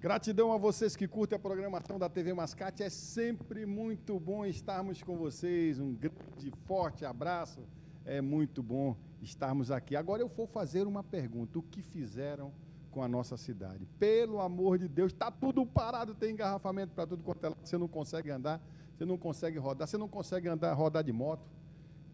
Gratidão a vocês que curtem a programação da TV Mascate. É sempre muito bom estarmos com vocês. Um grande, forte abraço. É muito bom estarmos aqui. Agora eu vou fazer uma pergunta. O que fizeram com a nossa cidade? Pelo amor de Deus, está tudo parado, tem engarrafamento para tudo quanto é lado. Você não consegue andar, você não consegue rodar, você não consegue rodar de moto.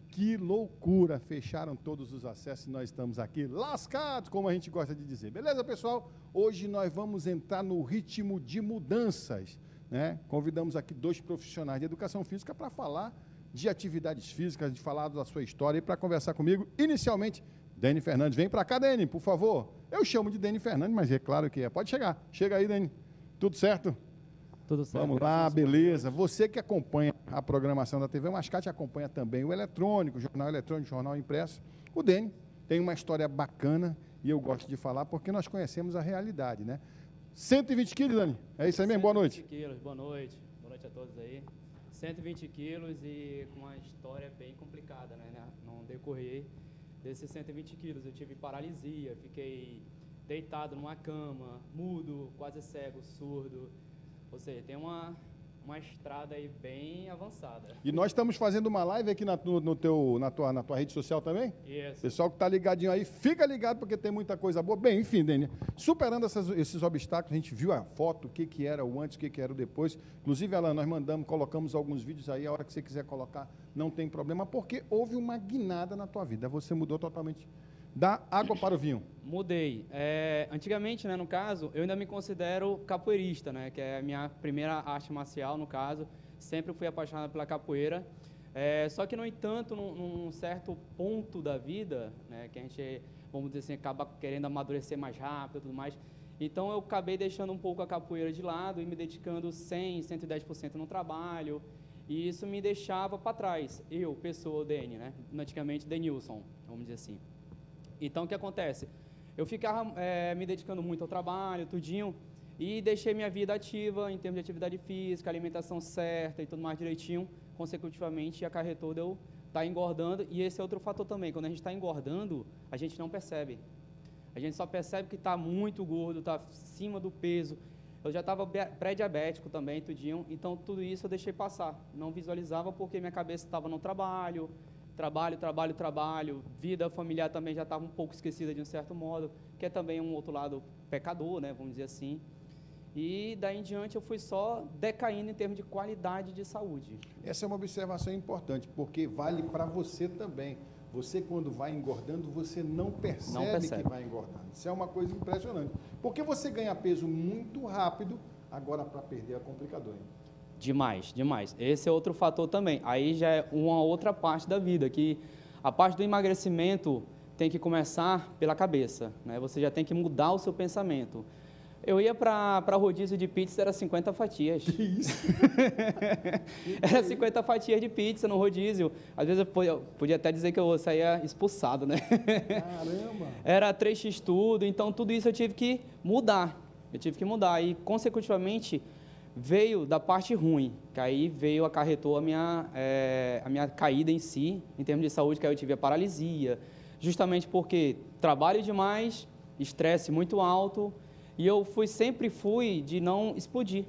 Que loucura! Fecharam todos os acessos e nós estamos aqui lascados, como a gente gosta de dizer. Beleza, pessoal? Hoje nós vamos entrar no ritmo de mudanças, né? Convidamos aqui 2 profissionais de educação física para falar de atividades físicas, de falar da sua história e para conversar comigo, inicialmente, Deni Fernandes. Vem para cá, Deni, por favor. Eu chamo de Deni Fernandes, mas é claro que é. Pode chegar. Chega aí, Deni. Tudo certo? Tudo certo. Vamos lá, beleza. Você que acompanha a programação da TV Mascate, acompanha também o eletrônico, o jornal eletrônico, o jornal impresso. O Deni tem uma história bacana e eu gosto de falar porque nós conhecemos a realidade, né? 120 quilos, Dani? É isso aí mesmo? Boa noite. 120 quilos, boa noite. Boa noite a todos aí. 120 quilos e com uma história bem complicada, né? No decorrer desses 120 quilos, eu tive paralisia, fiquei deitado numa cama, mudo, quase cego, surdo. Ou seja, tem uma estrada aí bem avançada. E nós estamos fazendo uma live aqui na tua rede social também? Isso. Pessoal que está ligadinho aí, fica ligado porque tem muita coisa boa. Bem, enfim, Deni, superando esses obstáculos, a gente viu a foto, o que era o antes, o que era o depois. Inclusive, Alan, nós colocamos alguns vídeos aí, a hora que você quiser colocar, não tem problema, porque houve uma guinada na tua vida. Você mudou totalmente da água para o vinho. Mudei. Antigamente, né, no caso, eu ainda me considero capoeirista, né, que é a minha primeira arte marcial, no caso. Sempre fui apaixonado pela capoeira. Só que, no entanto, num certo ponto da vida, né, que a gente, vamos dizer assim, acaba querendo amadurecer mais rápido e tudo mais. Então, eu acabei deixando um pouco a capoeira de lado e me dedicando 100%, 110% no trabalho. E isso me deixava para trás. Eu, pessoa, Deni, né, antigamente Denilson, vamos dizer assim. Então, o que acontece? Eu ficava me dedicando muito ao trabalho, tudinho, e deixei minha vida ativa em termos de atividade física, alimentação certa e tudo mais direitinho, consecutivamente acarretou de eu estar engordando. E esse é outro fator também, quando a gente está engordando, a gente não percebe. A gente só percebe que está muito gordo, está acima do peso. Eu já estava pré-diabético também, tudinho, então tudo isso eu deixei passar. Não visualizava porque minha cabeça estava no trabalho, vida familiar também já estava um pouco esquecida de um certo modo, que é também um outro lado pecador, né, vamos dizer assim. E daí em diante eu fui só decaindo em termos de qualidade de saúde. Essa é uma observação importante, porque vale para você também. Você, quando vai engordando, você não percebe que vai engordando. Isso é uma coisa impressionante. Porque você ganha peso muito rápido, agora para perder é complicador, hein? Demais, demais. Esse é outro fator também. Aí já é uma outra parte da vida, que a parte do emagrecimento tem que começar pela cabeça, né? Você já tem que mudar o seu pensamento. Eu ia para rodízio de pizza, era 50 fatias. Que isso? Era 50 fatias de pizza no rodízio. Às vezes eu podia até dizer que eu saía expulsado, né? Caramba! Era 3x tudo, então tudo isso eu tive que mudar. E, consecutivamente, veio da parte ruim, que aí acarretou a minha caída em si, em termos de saúde, que aí eu tive a paralisia, justamente porque trabalho demais, estresse muito alto, e eu sempre fui de não explodir.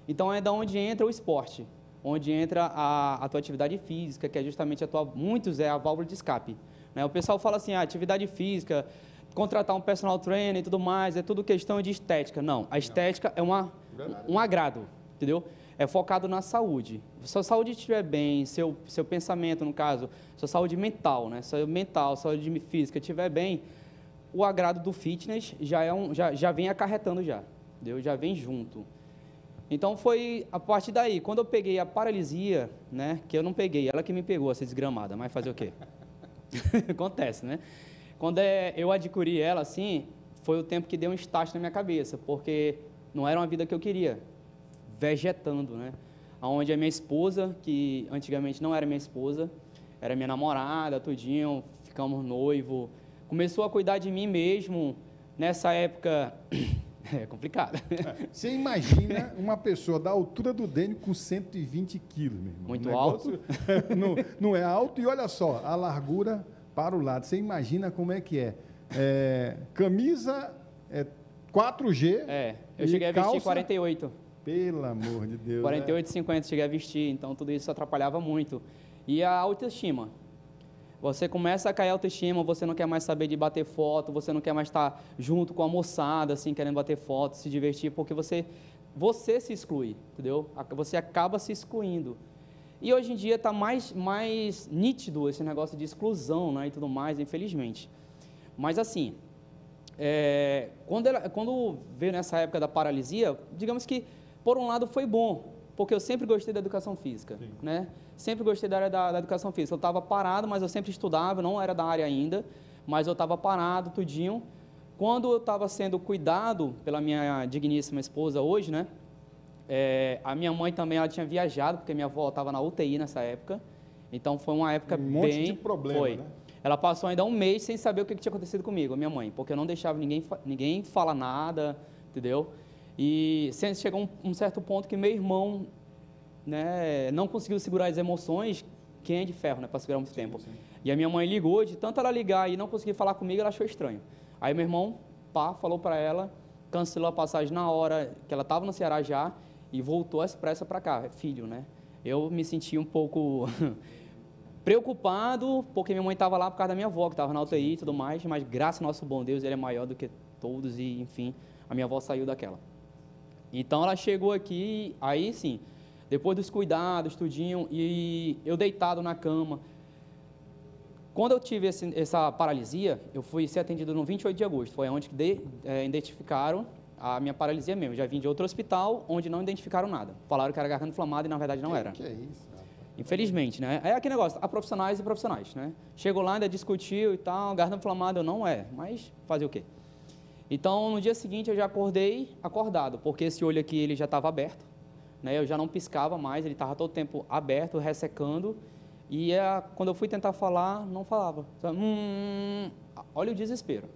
Então é da onde entra o esporte, onde entra a tua atividade física, que é justamente muitos é a válvula de escape, né? O pessoal fala assim, atividade física, contratar um personal trainer e tudo mais, é tudo questão de estética. Não, a estética é um agrado, entendeu? É focado na saúde. Se a saúde estiver bem, seu pensamento, no caso, sua saúde mental, né? Saúde física estiver bem, o agrado do fitness já vem acarretando já, entendeu? Já vem junto. Então foi a partir daí, quando eu peguei a paralisia, né? Que eu não peguei, ela que me pegou, essa desgramada, mas fazer o quê? Acontece, né? Quando eu adquiri ela, assim, foi o tempo que deu um start na minha cabeça, porque não era uma vida que eu queria, vegetando, né? Onde a minha esposa, que antigamente não era minha esposa, era minha namorada, tudinho, ficamos noivo, começou a cuidar de mim mesmo, nessa época, é complicado. Você imagina uma pessoa da altura do Deni com 120 quilos, meu irmão. Muito alto. Não é alto, e olha só, a largura para o lado. Você imagina como é que é. Camisa 4G, Eu cheguei a vestir 48. Pelo amor de Deus. 48, 50 cheguei a vestir, então tudo isso atrapalhava muito. E a autoestima. Você começa a cair a autoestima, você não quer mais saber de bater foto, você não quer mais estar junto com a moçada, assim, querendo bater foto, se divertir, porque você se exclui, entendeu? Você acaba se excluindo. E hoje em dia está mais nítido esse negócio de exclusão, né, e tudo mais, infelizmente. Mas assim, quando veio nessa época da paralisia, digamos que, por um lado, foi bom, porque eu sempre gostei da educação física, né? Sempre gostei da área da educação física. Eu estava parado, mas eu sempre estudava, não era da área ainda, mas eu estava parado, tudinho. Quando eu estava sendo cuidado pela minha digníssima esposa hoje, né? A minha mãe também, ela tinha viajado, porque minha avó estava na UTI nessa época. Então, foi uma época bem... Um monte de problema, né? Ela passou ainda um mês sem saber o que tinha acontecido comigo, a minha mãe, porque eu não deixava ninguém falar nada, entendeu? E chegou um certo ponto que meu irmão, né, não conseguiu segurar as emoções, quem é de ferro, né, para segurar muito tempo. Sim. E a minha mãe ligou, de tanto ela ligar e não conseguir falar comigo, ela achou estranho. Aí meu irmão, falou para ela, cancelou a passagem na hora que ela estava no Ceará já e voltou às pressas para cá, filho, né? Eu me senti um pouco preocupado, porque minha mãe estava lá por causa da minha avó, que estava na UTI e tudo mais, mas graças ao nosso bom Deus, ele é maior do que todos e, enfim, a minha avó saiu daquela. Então, ela chegou aqui, aí sim, depois dos cuidados, tudinho, e eu deitado na cama. Quando eu tive essa paralisia, eu fui ser atendido no 28 de agosto, foi onde identificaram a minha paralisia mesmo. Já vim de outro hospital, onde não identificaram nada. Falaram que era garganta inflamada e, na verdade, não era. Que é isso? Infelizmente, né? É aquele negócio, há profissionais e profissionais, né? Chegou lá, ainda discutiu e tal, garganta inflamada, não é, mas fazer o quê? Então, no dia seguinte, eu já acordei acordado, porque esse olho aqui, ele já estava aberto, né? Eu já não piscava mais, ele estava todo o tempo aberto, ressecando, e quando eu fui tentar falar, não falava. Olha o desespero.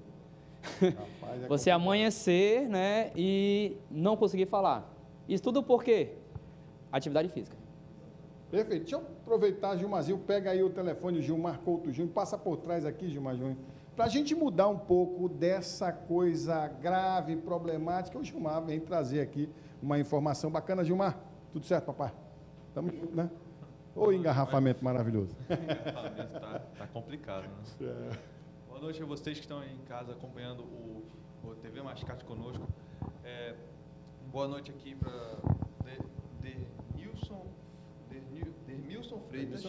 Rapaz, você amanhecer, né, e não conseguir falar. Isso tudo por quê? Atividade física. Perfeito. Deixa eu aproveitar, Gilmarzinho, pega aí o telefone do Gilmar Couto Júnior, passa por trás aqui, Gilmar Júnior, para a gente mudar um pouco dessa coisa grave, problemática. O Gilmar vem trazer aqui uma informação bacana. Gilmar, tudo certo, papai? Estamos juntos, né? Ô, engarrafamento maravilhoso. Engarrafamento tá complicado, né? Boa noite a vocês que estão aí em casa acompanhando o TV Mascate conosco. Boa noite aqui para Dermilson Freitas,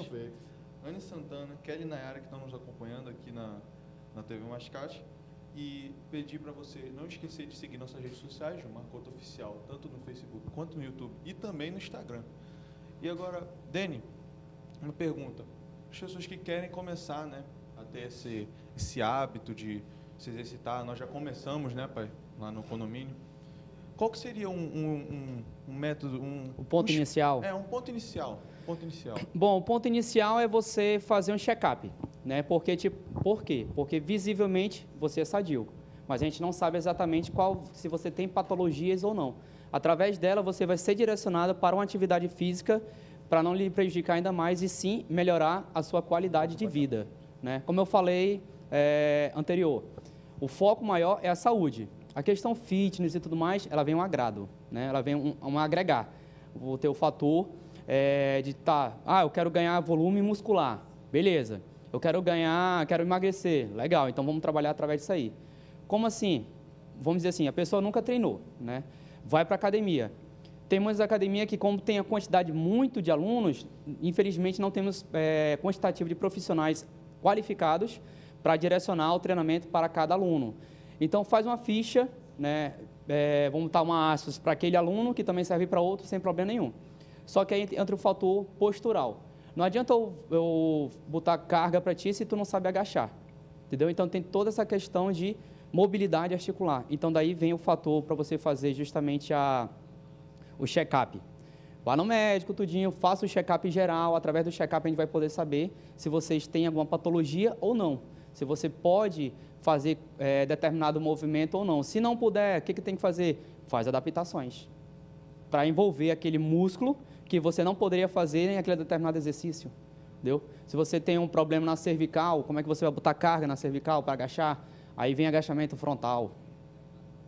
Anne Santana, Kelly Nayara, que estão nos acompanhando aqui na TV Mascate. E pedir para você não esquecer de seguir nossas redes sociais, Gilmar Couto Oficial, tanto no Facebook quanto no YouTube e também no Instagram. E agora, Deni, uma pergunta. As pessoas que querem começar, né, a ter esse hábito de se exercitar, nós já começamos, né, pai, lá no condomínio. Qual que seria um método, o ponto inicial? Um ponto inicial. Bom, o ponto inicial é você fazer um check-up, né? Por quê? Porque visivelmente você é sadio, mas a gente não sabe exatamente se você tem patologias ou não. Através dela, você vai ser direcionado para uma atividade física para não lhe prejudicar ainda mais e sim melhorar a sua qualidade de vida, né? Como eu falei anterior, o foco maior é a saúde. A questão fitness e tudo mais, ela vem um agrado, né? Ela vem um agregar. O teu fator de eu quero ganhar volume muscular, beleza. Eu quero emagrecer, legal, então vamos trabalhar através disso aí. Como assim? Vamos dizer assim, a pessoa nunca treinou, né? Vai para a academia. Temos academia que, como tem a quantidade muito de alunos, infelizmente não temos quantitativo de profissionais qualificados para direcionar o treinamento para cada aluno. Então, faz uma ficha, né? Vamos botar uma aspas para aquele aluno, que também serve para outro, sem problema nenhum. Só que aí entra o fator postural. Não adianta eu botar carga para ti se tu não sabe agachar, entendeu? Então, tem toda essa questão de mobilidade articular. Então, daí vem o fator para você fazer justamente o check-up. Vá no médico, tudinho, faça o check-up geral. Através do check-up, a gente vai poder saber se vocês têm alguma patologia ou não. Se você pode fazer determinado movimento ou não. Se não puder, o que tem que fazer? Faz adaptações para envolver aquele músculo que você não poderia fazer em aquele determinado exercício, entendeu? Se você tem um problema na cervical, como é que você vai botar carga na cervical para agachar? Aí vem agachamento frontal,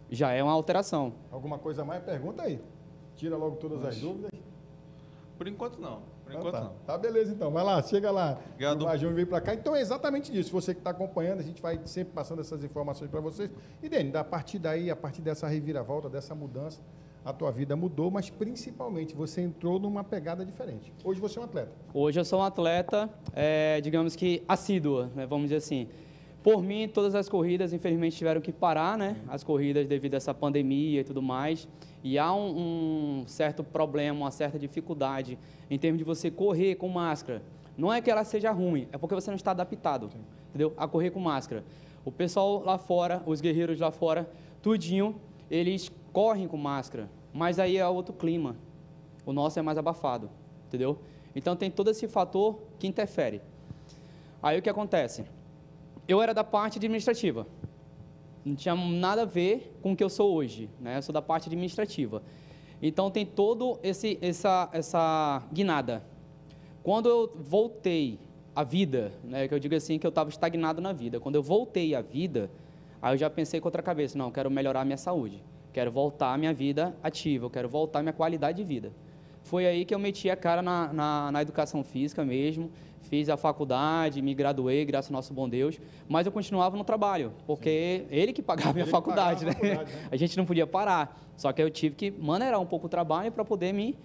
Já é uma alteração. Alguma coisa a mais? Pergunta aí. Tira logo todas as dúvidas. Por enquanto, não. Por Então enquanto, tá. não. Tá, beleza, então. Vai lá, chega lá. Obrigado. O Major veio para cá. Então é exatamente isso. Você que está acompanhando, a gente vai sempre passando essas informações para vocês. E, Deni, a partir daí, a partir dessa reviravolta, dessa mudança, a tua vida mudou, mas principalmente você entrou numa pegada diferente. Hoje você é um atleta. Hoje eu sou um atleta, digamos que assíduo, né, vamos dizer assim. Por mim, todas as corridas, infelizmente, tiveram que parar, né? As corridas devido a essa pandemia e tudo mais. E há um certo problema, uma certa dificuldade em termos de você correr com máscara. Não é que ela seja ruim, é porque você não está adaptado, entendeu? A correr com máscara. O pessoal lá fora, os guerreiros lá fora, tudinho, eles correm com máscara, mas aí é outro clima. O nosso é mais abafado, entendeu? Então tem todo esse fator que interfere. Aí o que acontece? Eu era da parte administrativa. Não tinha nada a ver com o que eu sou hoje, né? Eu sou da parte administrativa. Então tem todo essa guinada. Quando eu voltei à vida, né, que eu digo assim que eu estava estagnado na vida. Quando eu voltei à vida, aí eu já pensei com outra cabeça, não, eu quero melhorar a minha saúde, quero voltar à minha vida ativa, eu quero voltar à minha qualidade de vida. Foi aí que eu meti a cara na educação física mesmo, fiz a faculdade, me graduei, graças ao nosso bom Deus, mas eu continuava no trabalho, porque ele que pagava a minha faculdade, né? A gente não podia parar, só que eu tive que maneirar um pouco o trabalho para poder me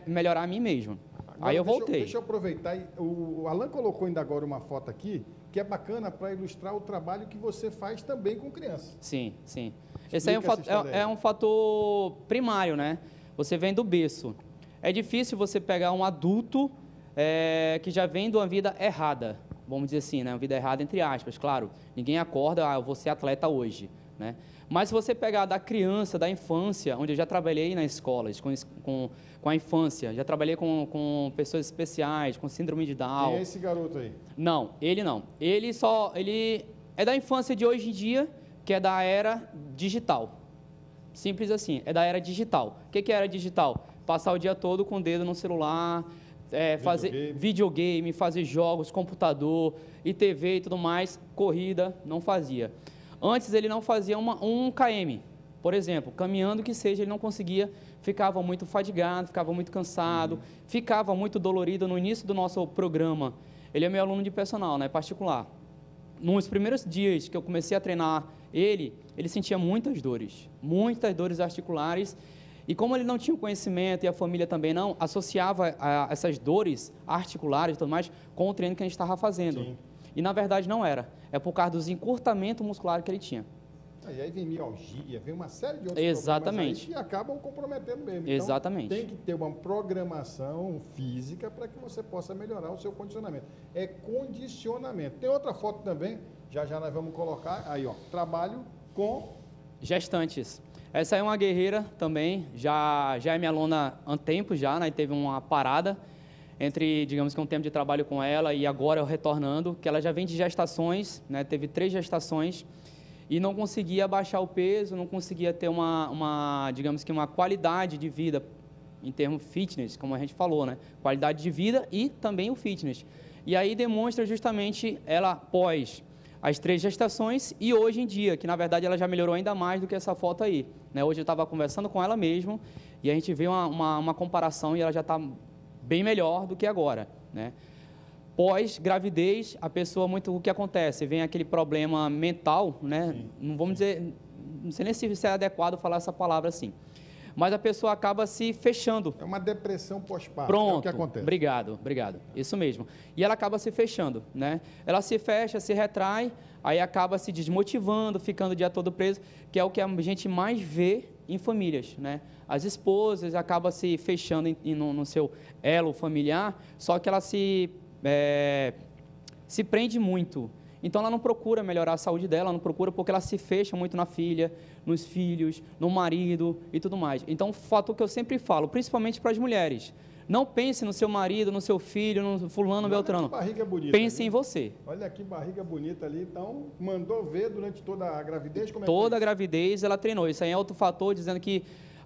melhorar a mim mesmo. Agora, aí eu voltei. Deixa eu aproveitar, o Alan colocou ainda agora uma foto aqui, que é bacana para ilustrar o trabalho que você faz também com crianças. Sim, sim. Explica Esse aí é um fator primário, né? Você vem do berço. É difícil você pegar um adulto que já vem de uma vida errada, vamos dizer assim, né? Uma vida errada entre aspas, claro. Ninguém acorda, eu vou ser atleta hoje, né? Mas se você pegar da criança, da infância, onde eu já trabalhei nas escolas com a infância, já trabalhei com pessoas especiais, com síndrome de Down. Quem é esse garoto aí? Não, ele não. Ele é da infância de hoje em dia, que é da era digital. Simples assim, é da era digital. O que é era digital? Passar o dia todo com o dedo no celular, fazer videogame, fazer jogos, computador e TV e tudo mais. Corrida, não fazia. Antes ele não fazia 1 km, por exemplo, caminhando que seja, ele não conseguia, ficava muito fadigado, ficava muito cansado, ficava muito dolorido. No início do nosso programa, ele é meu aluno de personal, né, particular. Nos primeiros dias que eu comecei a treinar ele sentia muitas dores articulares, e como ele não tinha o conhecimento e a família também não, associava essas dores articulares e tudo mais com o treino que a gente estava fazendo. Sim. E na verdade não era. É por causa dos encurtamentos musculares que ele tinha. E aí vem mialgia, vem uma série de outros Exatamente. problemas aí que acabam comprometendo mesmo. Então, Exatamente. tem que ter uma programação física para que você possa melhorar o seu condicionamento. É condicionamento. Tem outra foto também, já nós vamos colocar, aí ó, trabalho com... Gestantes. Essa é uma guerreira também, já é minha aluna há tempo já, né? Teve uma parada entre, digamos que um tempo de trabalho com ela e agora eu retornando, que ela já vem de gestações, né? Teve 3 gestações e não conseguia baixar o peso, não conseguia ter digamos que uma qualidade de vida em termos fitness, como a gente falou, né? Qualidade de vida e também o fitness. E aí demonstra justamente ela após as 3 gestações e hoje em dia, que na verdade ela já melhorou ainda mais do que essa foto aí, né? Hoje eu estava conversando com ela mesmo e a gente vê uma comparação e ela já está bem melhor do que agora, né? Pós-gravidez, a pessoa o que acontece? Vem aquele problema mental, né? Sim, não vamos dizer, não sei nem se é adequado falar essa palavra assim, mas a pessoa acaba se fechando. É uma depressão pós-parto. Pronto, é o que acontece. Obrigado, isso mesmo. E ela acaba se fechando, né? Ela se fecha, se retrai, aí acaba se desmotivando, ficando o dia todo preso, que é o que a gente mais vê em famílias, né? As esposas acabam se fechando no seu elo familiar, só que ela se prende muito. Então, ela não procura melhorar a saúde dela, não procura porque ela se fecha muito na filha, nos filhos, no marido e tudo mais. Então, o fator que eu sempre falo, principalmente para as mulheres, não pense no seu marido, no seu filho, no fulano, beltrano. Que barriga bonita. Pense em você. Olha que barriga bonita ali. Então, mandou ver durante toda a gravidez? Como Toda a gravidez ela treinou. Isso aí é outro fator, dizendo que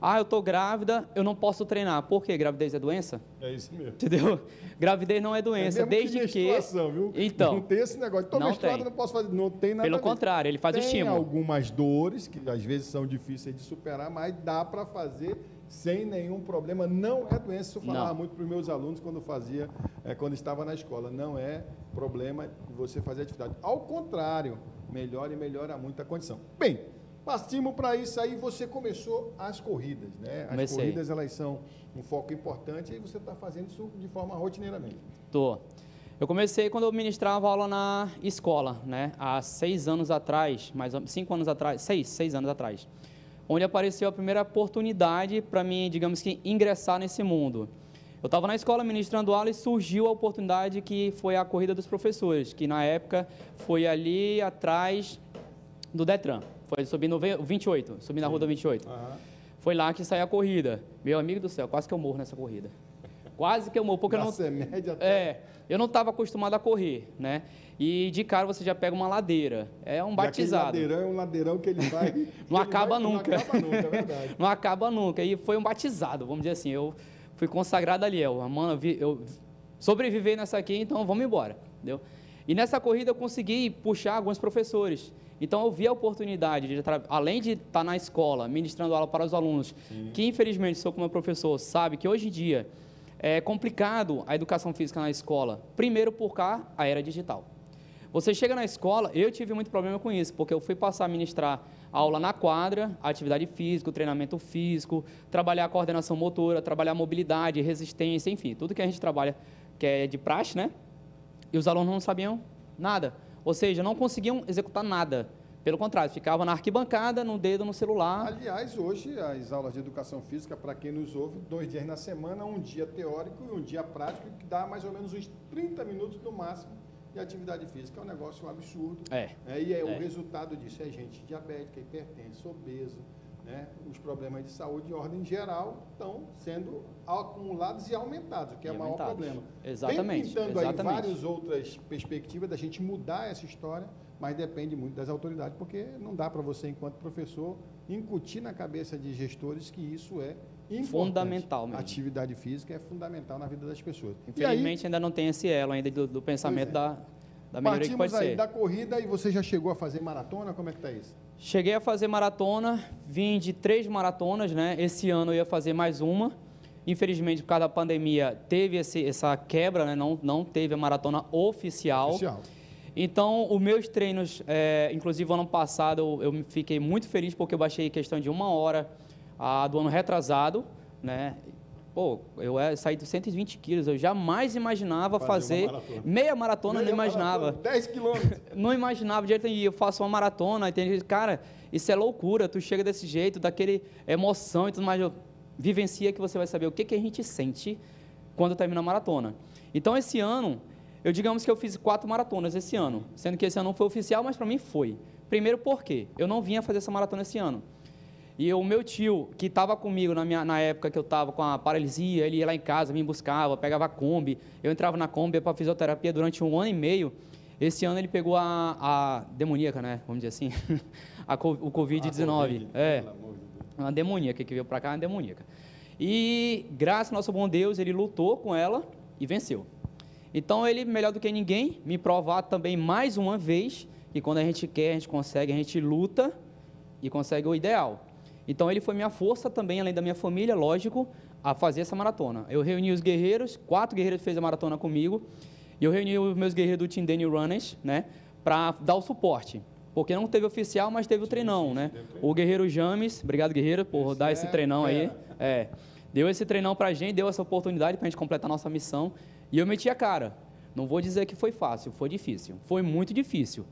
Ah, eu estou grávida, eu não posso treinar. Por quê? Gravidez é doença? É isso mesmo. Entendeu? Gravidez não é doença, É mesmo desde que menstruação, viu? Então, não tem esse negócio. Estou menstruado, não posso fazer. Não tem nada pelo a ver. contrário, ele faz o Tem estímulo. algumas dores que às vezes são difíceis de superar, mas dá para fazer sem nenhum problema. Não é doença. Isso eu falava muito para os meus alunos quando estava na escola. Não é problema você fazer atividade. Ao contrário, melhora e melhora muito a condição. Bem, partimos para isso aí, você começou as corridas, né? As corridas, elas são um foco importante e você está fazendo isso de forma rotineiramente. Tô. Eu comecei quando eu ministrava aula na escola, né? Há 6 anos atrás, mais 5 anos atrás, 6 anos atrás, onde apareceu a primeira oportunidade para mim, digamos que, ingressar nesse mundo. Eu estava na escola ministrando aula e surgiu a oportunidade que foi a corrida dos professores, que na época foi ali atrás do Detran. Foi subindo o 28, subindo na rua do 28. Uhum. Foi lá que saiu a corrida. Meu amigo do céu, quase que eu morro nessa corrida. Quase que eu morro, porque eu não estava acostumado a correr, né? E de cara você já pega uma ladeira. É um batizado. Aquele ladeirão é um ladeirão que ele vai... não acaba nunca. Não acaba nunca, é verdade. Não acaba nunca. E foi um batizado, vamos dizer assim. Eu fui consagrado ali. Mano, eu sobrevivi nessa aqui, então vamos embora. Entendeu? E nessa corrida eu consegui puxar alguns professores. Então eu vi a oportunidade, além de estar na escola, ministrando aula para os alunos, que infelizmente sou como professor, sabe que hoje em dia é complicado a educação física na escola. Primeiro por cá, a era digital. Você chega na escola, eu tive muito problema com isso, porque eu fui passar a ministrar aula na quadra, atividade física, treinamento físico, trabalhar a coordenação motora, trabalhar a mobilidade, resistência, enfim, tudo que a gente trabalha, que é de praxe, né? E os alunos não sabiam nada. Ou seja, não conseguiam executar nada. Pelo contrário, ficava na arquibancada, no dedo, no celular. Aliás, hoje, as aulas de educação física, para quem nos ouve, 2 dias na semana, um dia teórico e um dia prático, que dá mais ou menos uns 30 minutos no máximo de atividade física. É um negócio absurdo. O resultado disso é gente diabética, hipertensa, obeso, né? Os problemas de saúde de ordem geral estão sendo acumulados e aumentados, o que é o maior problema. Exatamente. Tem pintando aí várias outras perspectivas da gente mudar essa história, mas depende muito das autoridades, porque não dá para você, enquanto professor, incutir na cabeça de gestores que isso é importante. Fundamental mesmo. Atividade física é fundamental na vida das pessoas. Infelizmente ainda não tem esse elo ainda do pensamento da melhoria que pode ser. Partimos aí da corrida e você já chegou a fazer maratona? Como é que está isso? Cheguei a fazer maratona, vim de 3 maratonas, né? Esse ano eu ia fazer mais uma. Infelizmente, por causa da pandemia, teve essa quebra, né? Não teve a maratona oficial. Então, os meus treinos, inclusive ano passado, eu fiquei muito feliz porque eu baixei questão de 1 hora do ano retrasado, né? Pô, eu saí de 120 quilos, eu jamais imaginava fazer meia maratona, não imaginava. 10 quilômetros. Não imaginava, de jeito nenhum, eu faço uma maratona, entende? Cara, isso é loucura, tu chega desse jeito, daquele emoção e tudo mais, vivencia que você vai saber o que a gente sente quando termina a maratona. Então, esse ano, digamos que eu fiz 4 maratonas esse ano, sendo que esse ano não foi oficial, mas para mim foi. Primeiro, por quê? Eu não vinha fazer essa maratona esse ano. E o meu tio, que estava comigo na época que eu estava com a paralisia, ele ia lá em casa, me buscava, pegava a Kombi, eu entrava na Kombi para fisioterapia durante 1 ano e meio. Esse ano ele pegou a demoníaca, né? Vamos dizer assim, o Covid-19. Uma demoníaca que veio para cá, uma demoníaca. E, graças ao nosso bom Deus, ele lutou com ela e venceu. Então, ele, melhor do que ninguém, me provar também mais uma vez que quando a gente quer, a gente consegue, a gente luta e consegue o ideal. Então, ele foi minha força também, além da minha família, lógico, a fazer essa maratona. Eu reuni os guerreiros, 4 guerreiros fez a maratona comigo, e eu reuni os meus guerreiros do Team Daniel Runners, né, para dar o suporte. Porque não teve oficial, mas teve o treinão, né? O guerreiro James, obrigado guerreiro por dar esse treinão aí. Deu esse treinão para a gente, deu essa oportunidade para a gente completar a nossa missão. E eu meti a cara. Não vou dizer que foi fácil, foi difícil. Foi muito difícil.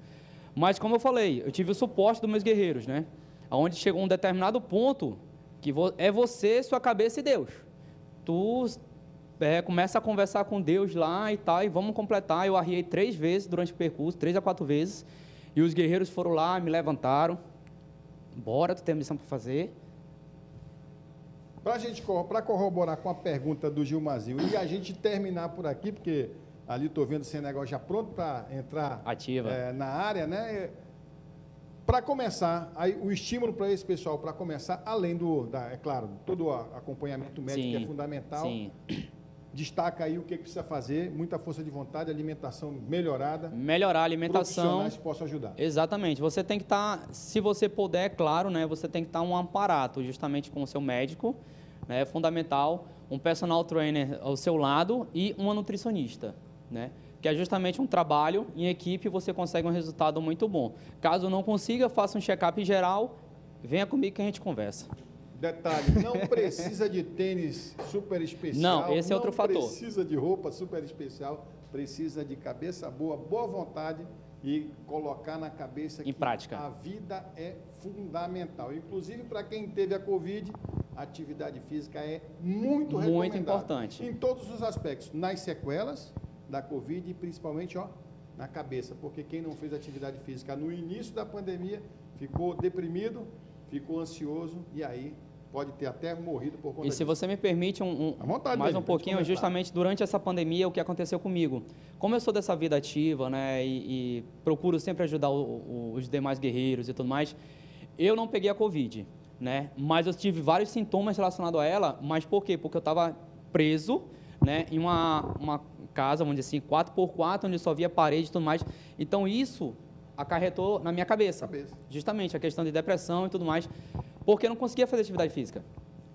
Mas, como eu falei, eu tive o suporte dos meus guerreiros, né? Onde chegou um determinado ponto que é você, sua cabeça e Deus. Tu começa a conversar com Deus lá e tal, e vamos completar. Eu arriei 3 vezes durante o percurso, 3 a 4 vezes, e os guerreiros foram lá, me levantaram. Bora, tu tem a missão para fazer. Para corroborar com a pergunta do Gilmazinho, e a gente terminar por aqui, porque ali estou vendo esse negócio já pronto para entrar ativa na área, né? Para começar, aí, o estímulo para esse pessoal, para começar, além é claro, todo o acompanhamento médico que é fundamental, destaca aí o que precisa fazer, muita força de vontade, alimentação melhorada. Melhorar a alimentação. Profissionais que possam ajudar. Exatamente. Você tem que estar, se você puder, claro, né, você tem que estar um aparato justamente com o seu médico, né, é fundamental, um personal trainer ao seu lado e uma nutricionista, né? Que é justamente um trabalho em equipe e você consegue um resultado muito bom. Caso não consiga, faça um check-up geral, venha comigo que a gente conversa. Detalhe, não precisa de tênis super especial. Não, esse é outro fator. Não precisa de roupa super especial, precisa de cabeça boa, boa vontade e colocar na cabeça que prática. A vida é fundamental. Inclusive, para quem teve a Covid, a atividade física é muito recomendada. Muito importante. Em todos os aspectos, nas sequelas da Covid e principalmente na cabeça, porque quem não fez atividade física no início da pandemia ficou deprimido, ficou ansioso e aí pode ter até morrido por conta disso. E se você me permite mais um pouquinho, justamente durante essa pandemia, o que aconteceu comigo. Como eu sou dessa vida ativa, né, e procuro sempre ajudar os demais guerreiros e tudo mais, eu não peguei a Covid, né, mas eu tive vários sintomas relacionados a ela, mas por quê? Porque eu estava preso, né, em uma casa, vamos dizer assim, 4x4, onde só via parede e tudo mais. Então, isso acarretou na minha cabeça. Justamente, a questão de depressão e tudo mais, porque eu não conseguia fazer atividade física.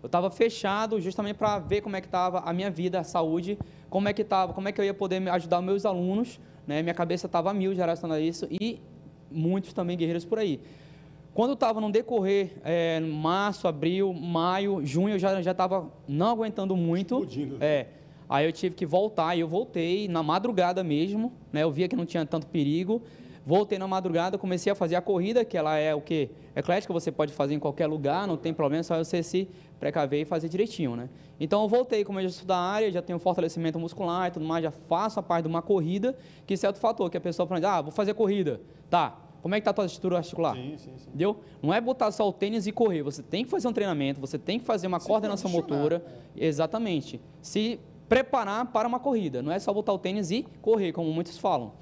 Eu estava fechado justamente para ver como é que estava a minha vida, a saúde, como é que estava, como é que eu ia poder ajudar meus alunos, né? Minha cabeça estava a mil relacionada a isso e muitos também guerreiros por aí. Quando eu estava no decorrer, março, abril, maio, junho, eu já estava não aguentando muito. Explodindo. Aí eu tive que voltar, e eu voltei na madrugada mesmo, né? Eu via que não tinha tanto perigo, voltei na madrugada, comecei a fazer a corrida, que ela é o quê? Eclética, você pode fazer em qualquer lugar, não tem problema, só você se precaver e fazer direitinho, né? Então eu voltei, como eu já sou da área, já tenho fortalecimento muscular e tudo mais, já faço a parte de uma corrida, que isso é outro fator, que a pessoa fala, vou fazer corrida, tá? Como é que está a tua estrutura articular? Sim. Entendeu? Não é botar só o tênis e correr, você tem que fazer um treinamento, você tem que fazer uma coordenação motora, exatamente, se preparar para uma corrida, não é só botar o tênis e correr, como muitos falam.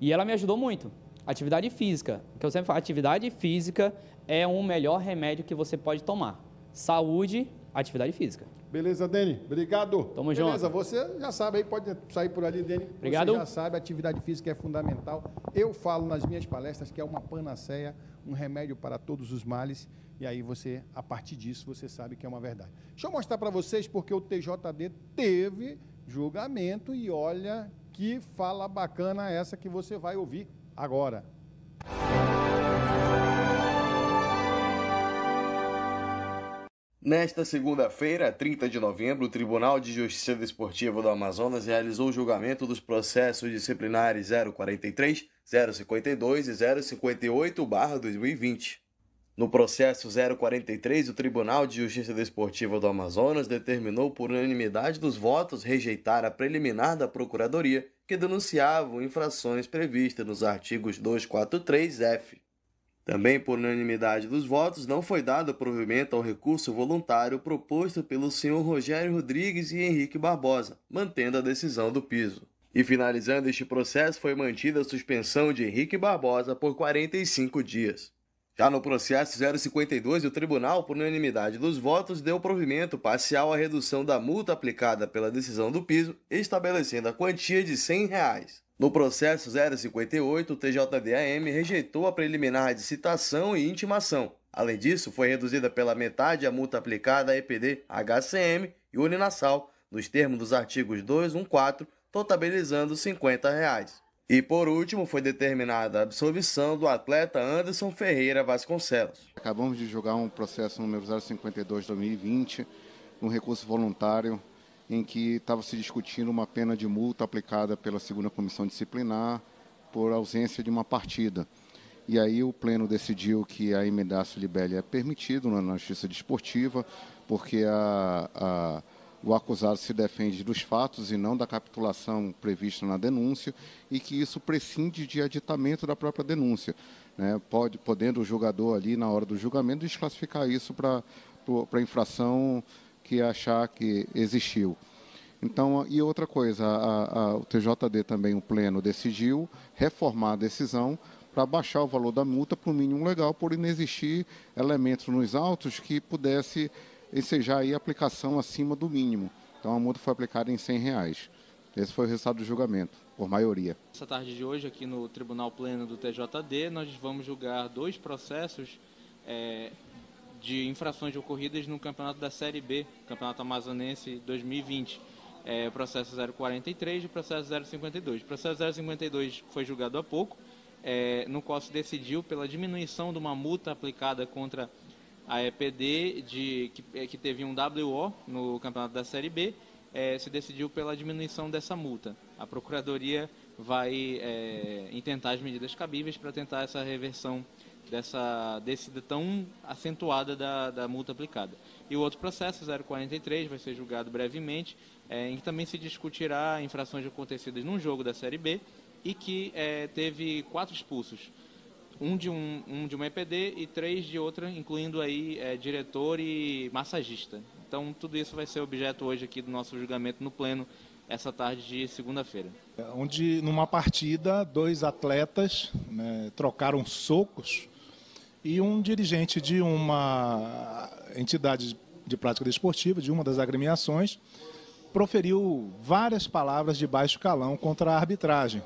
E ela me ajudou muito. Atividade física, que eu sempre falo, atividade física é o melhor remédio que você pode tomar. Saúde, atividade física. Beleza, Deni? Obrigado. Tamo junto. Beleza, você já sabe aí, pode sair por ali, Deni. Obrigado. Você já sabe, atividade física é fundamental. Eu falo nas minhas palestras que é uma panaceia, um remédio para todos os males. E aí você, a partir disso, você sabe que é uma verdade. Deixa eu mostrar para vocês, porque o TJD teve julgamento e olha que fala bacana essa que você vai ouvir agora. Nesta segunda-feira, 30 de novembro, o Tribunal de Justiça Desportiva do Amazonas realizou o julgamento dos processos disciplinares 043, 052 e 058/2020. No processo 043, o Tribunal de Justiça Desportiva do Amazonas determinou por unanimidade dos votos rejeitar a preliminar da Procuradoria que denunciavam infrações previstas nos artigos 243-F. Também por unanimidade dos votos não foi dado provimento ao recurso voluntário proposto pelo senhor Rogério Rodrigues e Henrique Barbosa, mantendo a decisão do piso. E finalizando este processo foi mantida a suspensão de Henrique Barbosa por 45 dias. Já no processo 052, o tribunal, por unanimidade dos votos, deu provimento parcial à redução da multa aplicada pela decisão do piso, estabelecendo a quantia de R$ 100. No processo 058, o TJD-AM rejeitou a preliminar de citação e intimação. Além disso, foi reduzida pela metade a multa aplicada à EPD, HCM e Uninasal, nos termos dos artigos 214, totalizando R$ 50. E, por último, foi determinada a absolvição do atleta Anderson Ferreira Vasconcelos. Acabamos de julgar um processo número 052/2020, um recurso voluntário, em que estava se discutindo uma pena de multa aplicada pela segunda comissão disciplinar por ausência de uma partida. E aí o Pleno decidiu que a emendaço libelli é permitido na justiça desportiva, porque o acusado se defende dos fatos e não da capitulação prevista na denúncia, e que isso prescinde de aditamento da própria denúncia, né? Podendo o julgador ali, na hora do julgamento, desclassificar isso para infração que achar que existiu. Então, e outra coisa, o TJD também, o Pleno, decidiu reformar a decisão para baixar o valor da multa para o mínimo legal, por inexistir elementos nos autos que pudesse ensejar aí a aplicação acima do mínimo. Então a multa foi aplicada em R$100. Esse foi o resultado do julgamento, por maioria. Essa tarde de hoje, aqui no Tribunal Pleno do TJD, nós vamos julgar 2 processos de infrações ocorridas no campeonato da Série B, Campeonato Amazonense 2020. O processo 043 e o processo 052. O processo 052 foi julgado há pouco, no qual se decidiu pela diminuição de uma multa aplicada contra a EPD, que teve um WO no campeonato da Série B, se decidiu pela diminuição dessa multa. A Procuradoria vai intentar as medidas cabíveis para tentar essa reversão dessa descida tão acentuada da multa aplicada. E o outro processo, 043, vai ser julgado brevemente, em que também se discutirá infrações acontecidas num jogo da Série B e que teve 4 expulsos. Um de uma EPD e 3 de outra, incluindo aí diretor e massagista. Então, tudo isso vai ser objeto hoje aqui do nosso julgamento no Pleno, essa tarde de segunda-feira. Onde, numa partida, 2 atletas, né, trocaram socos e um dirigente de uma entidade de prática desportiva, de uma das agremiações, proferiu várias palavras de baixo calão contra a arbitragem.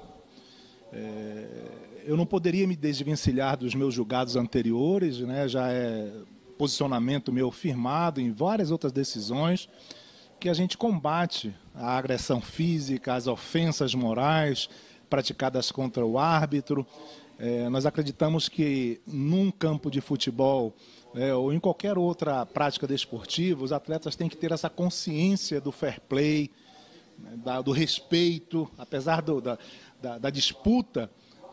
Eu não poderia me desvencilhar dos meus julgados anteriores, né? Já é posicionamento meu firmado em várias outras decisões, que a gente combate a agressão física, as ofensas morais praticadas contra o árbitro. Nós acreditamos que num campo de futebol ou em qualquer outra prática desportiva, os atletas têm que ter essa consciência do fair play, do respeito, apesar da disputa,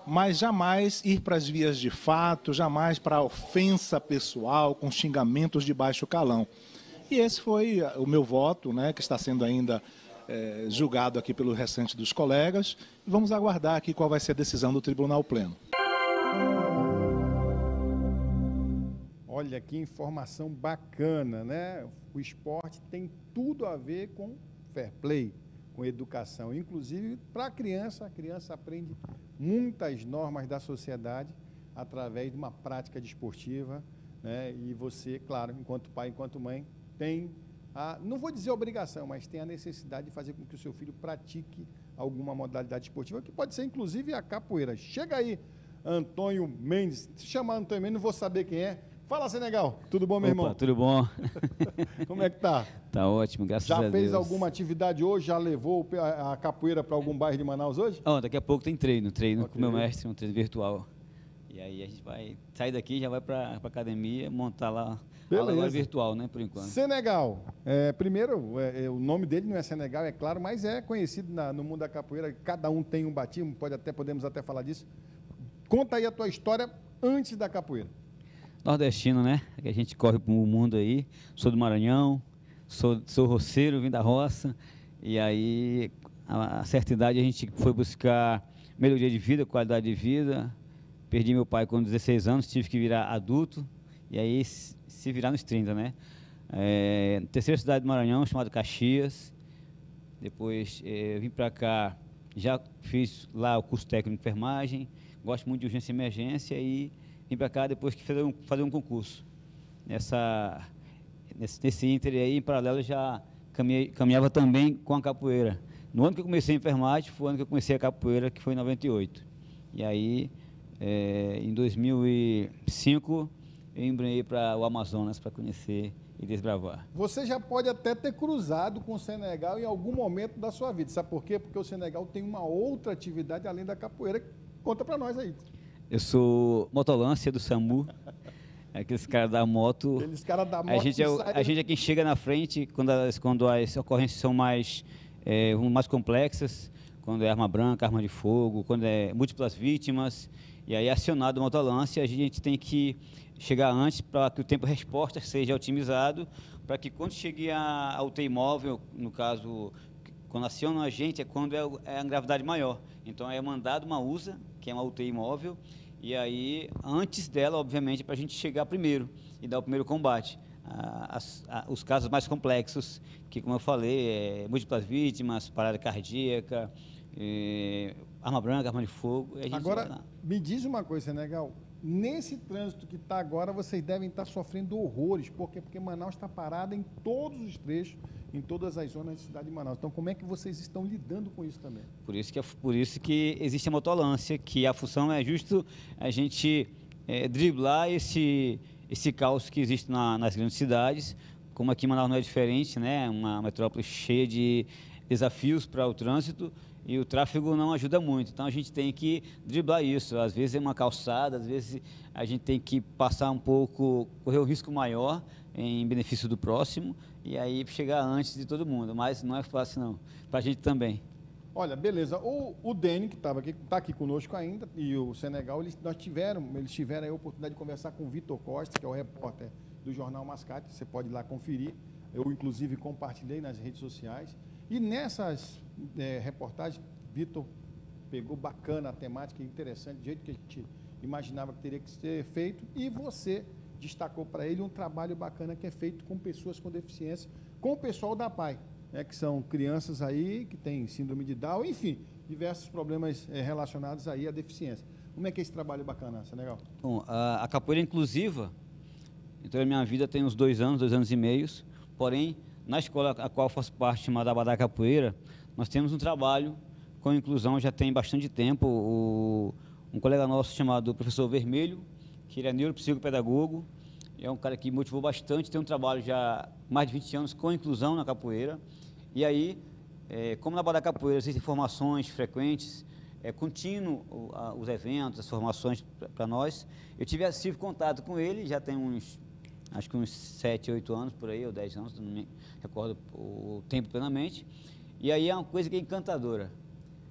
mas jamais ir para as vias de fato, jamais para a ofensa pessoal, com xingamentos de baixo calão. E esse foi o meu voto, né, que está sendo ainda julgado aqui pelo restante dos colegas. E vamos aguardar aqui qual vai ser a decisão do Tribunal Pleno. Olha que informação bacana, né? O esporte tem tudo a ver com fair play, com educação. Inclusive, para a criança aprende muitas normas da sociedade através de uma prática desportiva, né? E você, claro, enquanto pai, enquanto mãe, tem não vou dizer obrigação, mas tem a necessidade de fazer com que o seu filho pratique alguma modalidade esportiva, que pode ser inclusive a capoeira. Chega aí, Antônio Mendes. Se chamar Antônio Mendes, não vou saber quem é. Fala, Senegal. Tudo bom, meu irmão? Tudo bom. Como é que tá? Tá ótimo, graças a Deus. Já fez alguma atividade hoje? Já levou a capoeira para algum bairro de Manaus hoje? Daqui a pouco tem treino okay. Com o meu mestre, um treino virtual. E aí a gente vai sair daqui, já vai para a academia, montar lá a aula virtual, né, por enquanto. Senegal. Primeiro, o nome dele não é Senegal, é claro, mas é conhecido no mundo da capoeira. Cada um tem um batismo, podemos até falar disso. Conta aí a tua história antes da capoeira. Nordestino, né? Que a gente corre pro mundo aí. Sou do Maranhão, sou roceiro, vim da roça. E aí, a certa idade, a gente foi buscar melhoria de vida, qualidade de vida. Perdi meu pai com 16 anos, tive que virar adulto. E aí, se virar nos 30, né? Terceira cidade do Maranhão, chamada Caxias. Depois, vim para cá, já fiz lá o curso técnico de enfermagem. Gosto muito de urgência e emergência e vim para cá depois que fazer um concurso. Nesse ínter aí, em paralelo, já caminhava também com a capoeira. No ano que eu comecei a enfermagem, foi o ano que eu comecei a capoeira, que foi em 98. E aí, em 2005, eu embrenhei para o Amazonas para conhecer e desbravar. Você já pode até ter cruzado com o Senegal em algum momento da sua vida. Sabe por quê? Porque o Senegal tem uma outra atividade além da capoeira. Conta para nós aí. Eu sou motolância do SAMU, aqueles caras da moto. Aqueles caras da moto. A gente é quem chega na frente quando as ocorrências são mais complexas, quando é arma branca, arma de fogo, quando é múltiplas vítimas. E aí, acionado a motolância, a gente tem que chegar antes para que o tempo de resposta seja otimizado, para que quando chegue a UTI móvel, no caso, quando aciona a gente, é quando é a gravidade maior. Então, é mandado uma USA, que é uma UTI móvel, e aí, antes dela, obviamente, para a gente chegar primeiro e dar o primeiro combate. Os casos mais complexos, que, como eu falei, múltiplas vítimas, parada cardíaca, arma branca, arma de fogo. E a gente vai Agora, lá. me diz uma coisa, Senegal. Nesse trânsito que está agora, vocês devem estar sofrendo horrores. Por quê? Porque Manaus está parada em todos os trechos, em todas as zonas da cidade de Manaus. Então, como é que vocês estão lidando com isso também? Por isso que existe a motolância, que a função é justo a gente driblar esse caos que existe nas grandes cidades. Como aqui em Manaus não é diferente, né? Uma metrópole cheia de desafios para o trânsito e o tráfego não ajuda muito. Então a gente tem que driblar isso. Às vezes é uma calçada, às vezes a gente tem que passar um pouco, correr um risco maior em benefício do próximo e aí chegar antes de todo mundo. Mas não é fácil não, para a gente também. Olha, beleza. O Dene, que está aqui conosco ainda, e o Senegal, eles tiveram a oportunidade de conversar com o Vitor Costa, que é o repórter do Jornal Mascate. Você pode ir lá conferir. Eu, inclusive, compartilhei nas redes sociais. E nessas reportagens, Vitor pegou bacana a temática, interessante, do jeito que a gente imaginava que teria que ser feito. E você destacou para ele um trabalho bacana que é feito com pessoas com deficiência, com o pessoal da PAI. Que são crianças aí que têm síndrome de Down, enfim, diversos problemas relacionados aí à deficiência. Como é que é esse trabalho bacana, Senegal? Bom, a capoeira inclusiva, então a minha vida tem uns 2 anos e meio, porém, na escola a qual eu faço parte, chamada Abadá Capoeira, nós temos um trabalho com inclusão já tem bastante tempo. Um colega nosso chamado Professor Vermelho, que ele é neuropsicopedagogo, é um cara que motivou bastante, tem um trabalho já há mais de 20 anos com inclusão na capoeira. E aí, como na Abadá Capoeira existem formações frequentes, é contínuo os eventos, as formações para nós, eu tive contato com ele, já tem acho que uns 7, 8 anos por aí, ou 10 anos, não me recordo o tempo plenamente. E aí é uma coisa que é encantadora.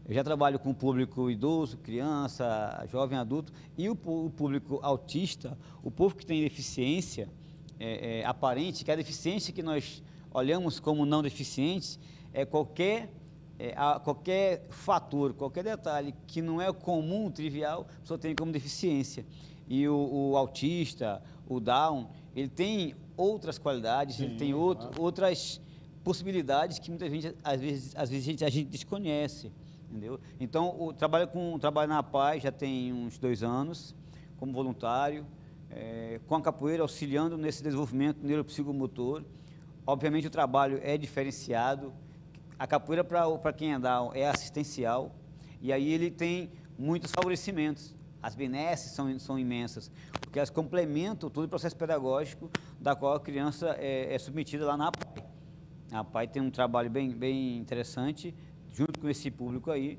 Eu já trabalho com o público idoso, criança, jovem, adulto, e o público autista, o povo que tem deficiência aparente, que a deficiência que nós olhamos como não deficiente é qualquer fator, qualquer detalhe que não é comum, trivial, a pessoa tem como deficiência. E o autista, o Down, ele tem outras qualidades, sim, ele tem outras possibilidades que muita gente, às vezes a gente desconhece. Entendeu? Então, trabalho na PAI já tem uns 2 anos, como voluntário, com a capoeira, auxiliando nesse desenvolvimento neuropsicomotor. Obviamente, o trabalho é diferenciado. A capoeira, para quem é Down, é assistencial, e aí ele tem muitos favorecimentos. As benesses são imensas, porque elas complementam todo o processo pedagógico da qual a criança é submetida lá na PAI. A PAI tem um trabalho bem interessante, junto com esse público aí.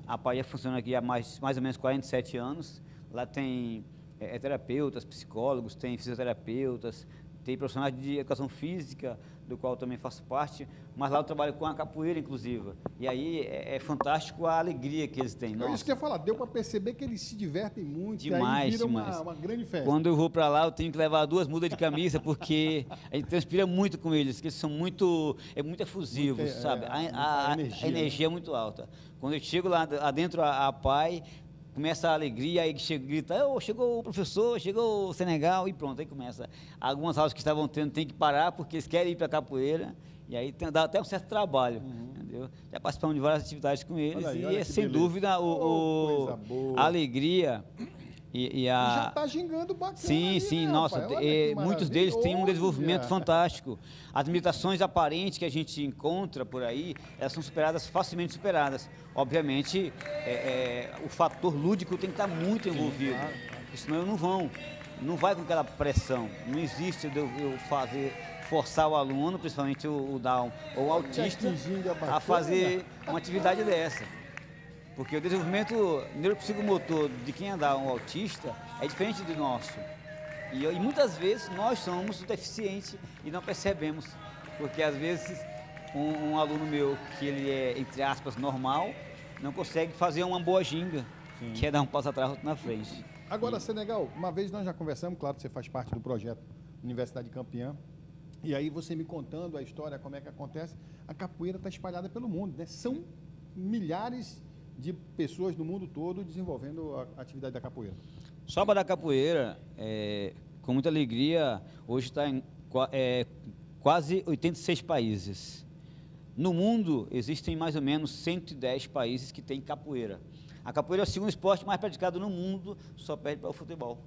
A PAI funciona aqui há mais ou menos 47 anos. Lá tem terapeutas, psicólogos, tem fisioterapeutas, tem profissionais de educação física, do qual eu também faço parte, mas lá eu trabalho com a capoeira inclusiva. E aí é fantástico a alegria que eles têm. É isso que eu ia falar, deu para perceber que eles se divertem muito, demais, e aí vira uma grande festa. Quando eu vou para lá, eu tenho que levar 2 mudas de camisa, porque a gente transpira muito com eles, porque eles são muito efusivos, sabe? A energia é muito alta. Quando eu chego lá dentro, a PAI, começa a alegria, aí grita, chegou o professor, chegou o Senegal, e pronto, aí começa. Algumas aulas que estavam tendo tem que parar, porque eles querem ir para a capoeira, e aí dá até um certo trabalho, entendeu? Já participamos de várias atividades com eles, e sem dúvida a alegria e já está gingando bacana. Sim, né, nossa, muitos deles têm um desenvolvimento fantástico. As limitações aparentes que a gente encontra por aí, elas são facilmente superadas. Obviamente, o fator lúdico tem que estar muito envolvido, porque senão eles não vai com aquela pressão. Não existe eu forçar o aluno, principalmente o Down ou o autista, a fazer uma atividade dessa. Porque o desenvolvimento neuropsicomotor de quem é Down ou autista é diferente do nosso. E muitas vezes nós somos deficientes e não percebemos. Porque às vezes um aluno meu, que ele é, entre aspas, normal, não consegue fazer uma boa ginga, que é dar um passo atrás, outro na frente. Agora, Senegal, uma vez nós já conversamos, claro que você faz parte do projeto Universidade Campeã, e aí você me contando a história, como é que acontece, a capoeira está espalhada pelo mundo, né? São milhares de pessoas no mundo todo desenvolvendo a atividade da capoeira. Só para dar capoeira, com muita alegria, hoje está em quase 86 países. No mundo, existem mais ou menos 110 países que têm capoeira. A capoeira é o segundo esporte mais praticado no mundo, só perde para o futebol.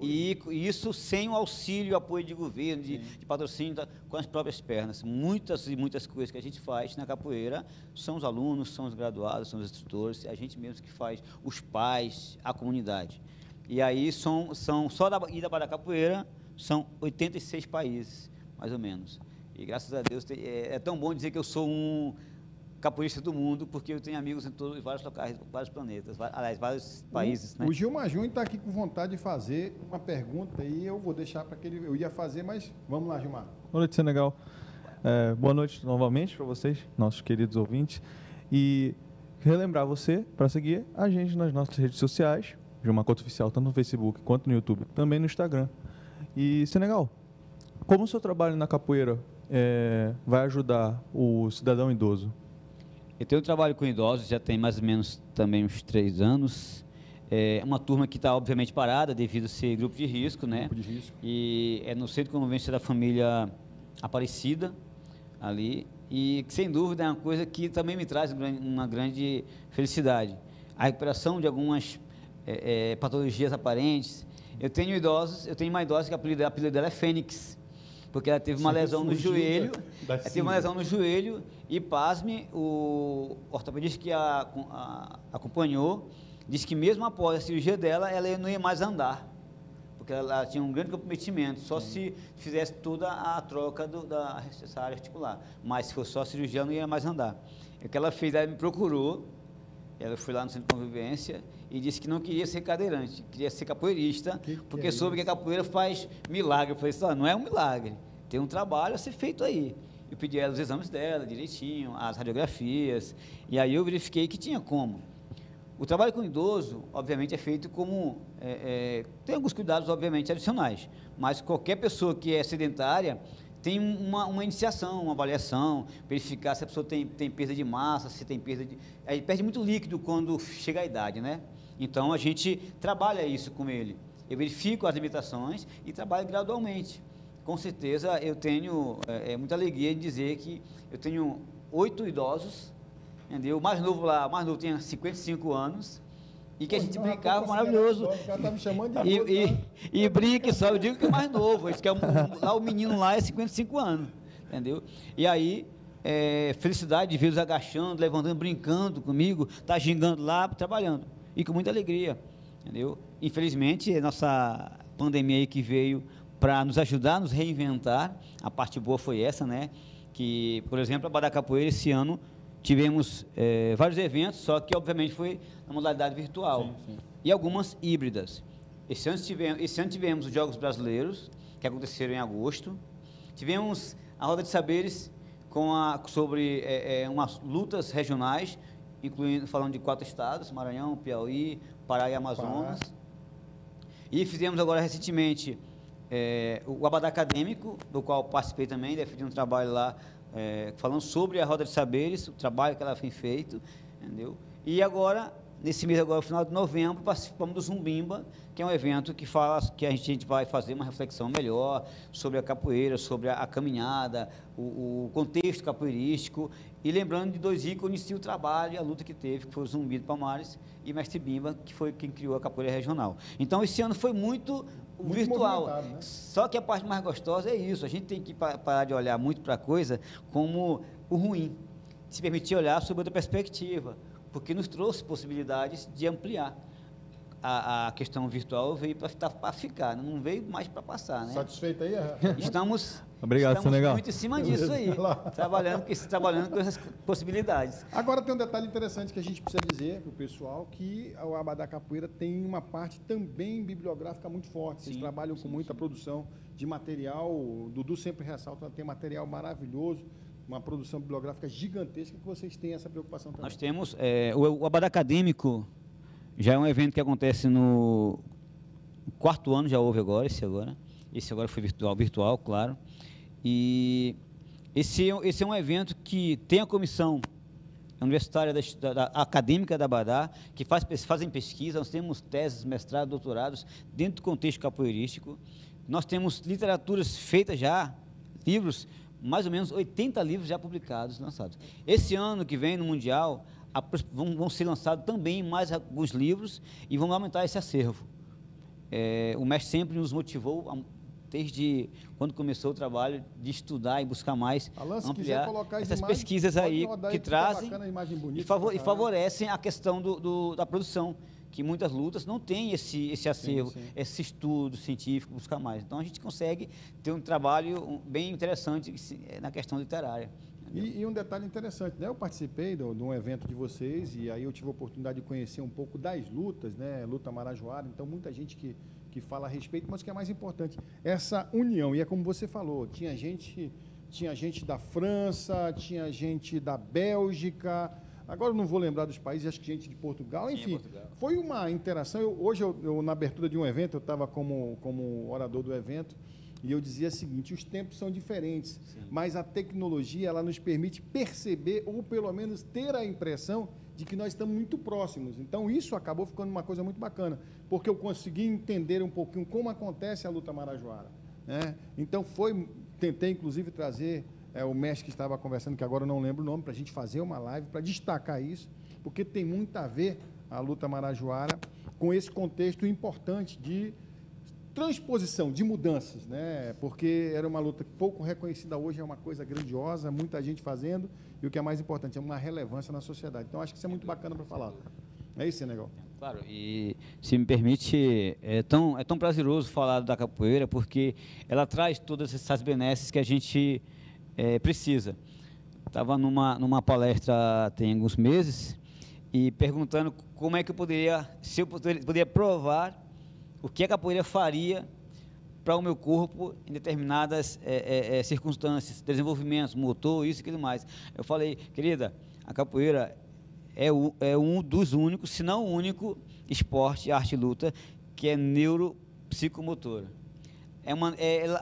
E isso sem o auxílio e o apoio de governo, de patrocínio, com as próprias pernas. Muitas e muitas coisas que a gente faz na capoeira são os alunos, são os graduados, são os instrutores, é a gente mesmo que faz, os pais, a comunidade. E aí são só da ida para a capoeira, são 86 países, mais ou menos. E graças a Deus é tão bom dizer que eu sou um capoeirista do mundo, porque eu tenho amigos em vários locais, vários planetas, aliás, vários países. O Gilmar Júnior está aqui com vontade de fazer uma pergunta e eu vou deixar para que ele... Eu ia fazer, mas vamos lá, Gilmar. Boa noite, Senegal. Boa noite novamente para vocês, nossos queridos ouvintes. E relembrar você para seguir a gente nas nossas redes sociais, Gilmar Couto Oficial, tanto no Facebook quanto no YouTube, também no Instagram. E, Senegal, como o seu trabalho na capoeira vai ajudar o cidadão idoso? Eu tenho trabalho com idosos, já tem mais ou menos também uns 3 anos. É uma turma que está, obviamente, parada devido a ser grupo de risco, né? Grupo de risco. E é no Centro de Convivência da Família Aparecida, ali. E, sem dúvida, é uma coisa que também me traz uma grande felicidade. A recuperação de algumas patologias aparentes. Eu tenho uma idosa que o apelido dela é Fênix, porque ela teve uma lesão no joelho, e, pasme, o ortopedista que a acompanhou disse que mesmo após a cirurgia dela, ela não ia mais andar, porque ela tinha um grande comprometimento, só se fizesse toda a troca da área articular, mas se fosse só a cirurgia, ela não ia mais andar. O que ela fez, ela me procurou, ela foi lá no Centro de Convivência e disse que não queria ser cadeirante, queria ser capoeirista, porque soube que a capoeira faz milagre. Eu falei assim, não é um milagre, tem um trabalho a ser feito aí. Eu pedi a ela os exames dela, direitinho, as radiografias, e aí eu verifiquei que tinha como. O trabalho com idoso, obviamente, é feito como... tem alguns cuidados, obviamente, adicionais, mas qualquer pessoa que é sedentária tem uma iniciação, uma avaliação, verificar se a pessoa tem perda de massa, se tem perda de... Aí perde muito líquido quando chega a idade, né? Então, a gente trabalha isso com ele. Eu verifico as limitações e trabalho gradualmente. Com certeza, eu tenho muita alegria de dizer que eu tenho 8 idosos, entendeu? O mais novo tinha 55 anos, e que a gente brincava maravilhoso. O cara tá me chamando de e brinque só, eu digo que é mais novo, esse que é o menino lá é 55 anos, entendeu? E aí, felicidade de vê-los agachando, levantando, brincando comigo, tá gingando lá, trabalhando, e com muita alegria, entendeu? Infelizmente, nossa pandemia aí que veio para nos ajudar a nos reinventar, a parte boa foi essa, né? Que, por exemplo, a Badá Capoeira, esse ano, tivemos vários eventos, só que, obviamente, foi na modalidade virtual. Sim. E algumas híbridas. Esse ano tivemos os Jogos Brasileiros, que aconteceram em agosto. Tivemos a Roda de Saberes sobre umas lutas regionais, falando de 4 estados, Maranhão, Piauí, Pará e Amazonas. E fizemos agora, recentemente, o Abadá Acadêmico, do qual participei também, defendi um trabalho lá, falando sobre a Roda de Saberes, o trabalho que ela tem feito, entendeu? E agora, nesse mês agora, no final de novembro, participamos do Zumbimba, que é um evento que a gente vai fazer uma reflexão melhor sobre a capoeira, sobre a caminhada, o contexto capoeirístico, e lembrando de 2 ícones e o trabalho e a luta que teve, que foi o Zumbi do Palmares e Mestre Bimba, que foi quem criou a capoeira regional. Então, esse ano foi muito virtual, né? Só que a parte mais gostosa é isso, a gente tem que parar de olhar muito para a coisa como o ruim, se permitir olhar sob outra perspectiva, porque nos trouxe possibilidades de ampliar. A questão virtual veio para ficar, não veio mais para passar, né? Satisfeito aí? Estamos Senegal. Muito em cima disso aí, trabalhando com essas possibilidades. Agora tem um detalhe interessante que a gente precisa dizer para o pessoal, que o Abadá Capoeira tem uma parte também bibliográfica muito forte. Vocês trabalham com muita produção de material, o Dudu sempre ressalta, tem material maravilhoso, uma produção bibliográfica gigantesca, que vocês têm essa preocupação também. Nós temos, o Abadá Acadêmico já é um evento que acontece no 4º ano, já houve agora, esse agora foi virtual, claro, e esse é um evento que tem a comissão universitária acadêmica da Abadá, que fazem pesquisa, nós temos teses, mestrados, doutorados, dentro do contexto capoeirístico, nós temos literaturas feitas já, livros, mais ou menos 80 livros já publicados, lançados. Esse ano que vem, no Mundial, vão ser lançados também mais alguns livros e vamos aumentar esse acervo. O mestre sempre nos motivou, desde quando começou o trabalho, de estudar e buscar mais, Alan, se quiser ampliar colocar as essas imagens, pesquisas pode aí rodar que aí, fica trazem bacana, a imagem bonita, e favorecem a questão da produção, que muitas lutas não têm esse acervo, sim. esse estudo científico, buscar mais. Então, a gente consegue ter um trabalho bem interessante na questão literária. E um detalhe interessante, né? Eu participei de um evento de vocês e aí eu tive a oportunidade de conhecer um pouco das lutas, né? Luta Marajoara, então muita gente que fala a respeito, mas o que é mais importante, essa união. E é como você falou, tinha gente da França, tinha gente da Bélgica, agora eu não vou lembrar dos países, acho que gente de Portugal, enfim. Foi uma interação. Hoje, na abertura de um evento, eu estava como orador do evento, e eu dizia o seguinte: os tempos são diferentes, mas a tecnologia ela nos permite perceber, ou pelo menos ter a impressão de que nós estamos muito próximos. Então, isso acabou ficando uma coisa muito bacana, porque eu consegui entender um pouquinho como acontece a luta marajoara, né? Então, tentei, inclusive, trazer o mestre que estava conversando, que agora eu não lembro o nome, para a gente fazer uma live, para destacar isso, porque tem muito a ver a luta marajoara com esse contexto importante de transposição, de mudanças, né? Porque era uma luta pouco reconhecida, hoje é uma coisa grandiosa, muita gente fazendo, e o que é mais importante, é uma relevância na sociedade. Então, acho que isso é muito bacana para falar. É isso, Senegal? Claro, e se me permite, é tão prazeroso falar da capoeira, porque ela traz todas essas benesses que a gente precisa. Estava numa palestra tem alguns meses, e perguntando como é que eu poderia provar o que a capoeira faria para o meu corpo em determinadas circunstâncias, desenvolvimentos, motor, isso e aquilo mais. Eu falei, querida, a capoeira é um dos únicos, se não o único esporte, arte e luta, que é neuropsicomotora.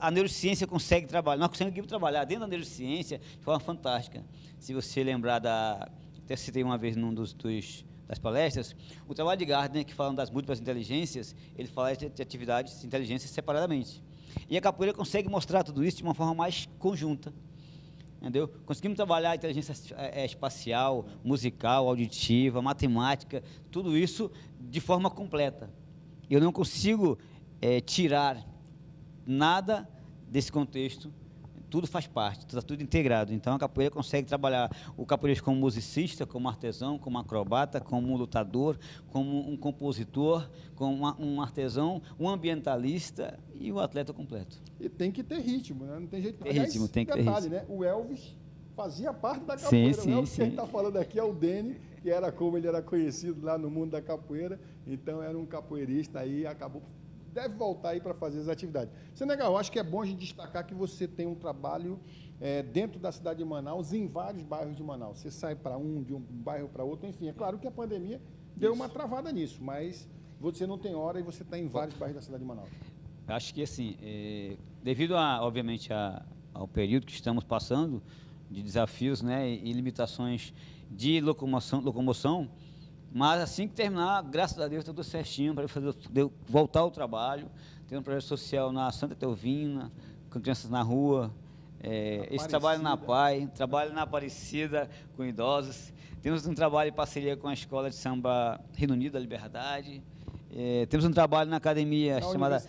A neurociência consegue trabalhar, nós conseguimos trabalhar dentro da neurociência de forma fantástica. Se você lembrar até citei uma vez num das palestras, o trabalho de Gardner, que fala das múltiplas inteligências, ele fala de atividades de inteligência separadamente. E a capoeira consegue mostrar tudo isso de uma forma mais conjunta. Entendeu? Conseguimos trabalhar a inteligência espacial, musical, auditiva, matemática, tudo isso de forma completa. Eu não consigo tirar nada desse contexto. Tudo faz parte, está tudo integrado. Então, a capoeira consegue trabalhar o capoeirista como musicista, como artesão, como acrobata, como lutador, como um compositor, como um artesão, um ambientalista e o atleta completo. E tem que ter ritmo, né? Não tem jeito. Tem ritmo, tem que ter ritmo. Né? O Elvis fazia parte da capoeira. Sim, o Elvis sim. que a gente está falando aqui é o Dene, que era como ele era conhecido lá no mundo da capoeira. Então, era um capoeirista aí, deve voltar aí para fazer as atividades. Senegal, eu acho que é bom a gente destacar que você tem um trabalho dentro da cidade de Manaus, em vários bairros de Manaus. Você sai de um bairro para outro, enfim. É claro que a pandemia deu uma travada nisso, mas você não tem hora e você está em vários bairros da cidade de Manaus. Acho que, assim, devido, obviamente, ao período que estamos passando, de desafios, né, e limitações de locomoção, mas assim que terminar, graças a Deus, está tudo certinho para eu voltar ao trabalho. Tem um projeto social na Santa Teovina, com crianças na rua. Esse trabalho na PAI, trabalho na Aparecida com idosos. Temos um trabalho em parceria com a Escola de Samba Reino Unido da Liberdade. Temos um trabalho na academia chamada